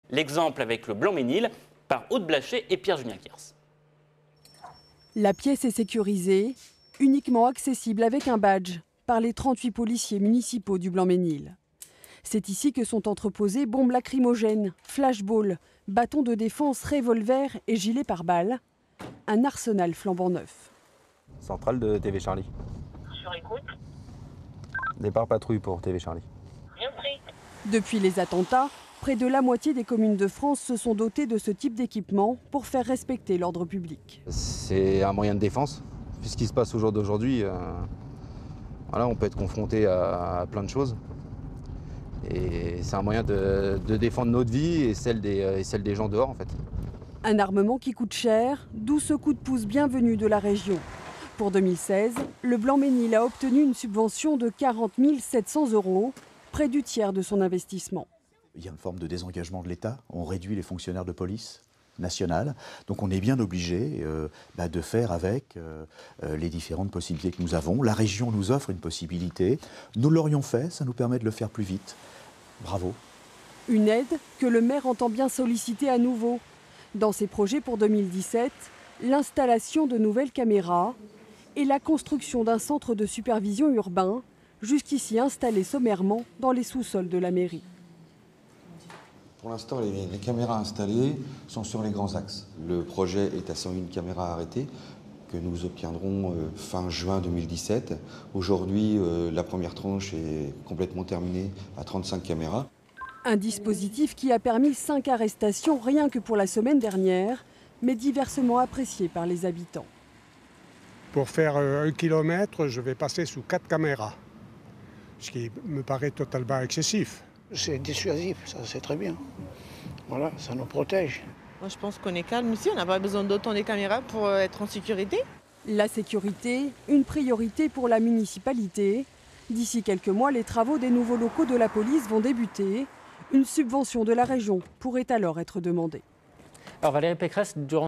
L'exemple avec le Blanc-Ménil par Aude Blaché et Pierre-Julien Kiers. La pièce est sécurisée, uniquement accessible avec un badge par les 38 policiers municipaux du Blanc-Ménil. C'est ici que sont entreposées bombes lacrymogènes, flashballs, bâtons de défense, revolvers et gilets pare-balles. Un arsenal flambant neuf. Centrale de TV Charlie. Sur écoute. Départ patrouille pour TV Charlie. Bien pris. Depuis les attentats, près de la moitié des communes de France se sont dotées de ce type d'équipement pour faire respecter l'ordre public. C'est un moyen de défense. Vu ce qui se passe au jour d'aujourd'hui, voilà, on peut être confronté à plein de choses. Et c'est un moyen de défendre notre vie et celle des gens dehors en fait. Un armement qui coûte cher, d'où ce coup de pouce bienvenu de la région. Pour 2016, le Blanc-Ménil a obtenu une subvention de 40 700 €, près du tiers de son investissement. Il y a une forme de désengagement de l'État, on réduit les fonctionnaires de police nationale, donc on est bien obligé de faire avec les différentes possibilités que nous avons. La région nous offre une possibilité, nous l'aurions fait, ça nous permet de le faire plus vite. Bravo. Une aide que le maire entend bien solliciter à nouveau. Dans ses projets pour 2017, l'installation de nouvelles caméras et la construction d'un centre de supervision urbain, jusqu'ici installé sommairement dans les sous-sols de la mairie. Pour l'instant, les caméras installées sont sur les grands axes. Le projet est à 101 caméras arrêtées que nous obtiendrons fin juin 2017. Aujourd'hui, la première tranche est complètement terminée à 35 caméras. Un dispositif qui a permis 5 arrestations rien que pour la semaine dernière, mais diversement apprécié par les habitants. Pour faire 1 kilomètre, je vais passer sous 4 caméras, ce qui me paraît totalement excessif. C'est dissuasif, ça c'est très bien. Voilà, ça nous protège. Moi, je pense qu'on est calme ici, on n'a pas besoin d'autant de caméras pour être en sécurité. La sécurité, une priorité pour la municipalité. D'ici quelques mois, les travaux des nouveaux locaux de la police vont débuter. Une subvention de la région pourrait alors être demandée. Alors Valérie Pécresse, durant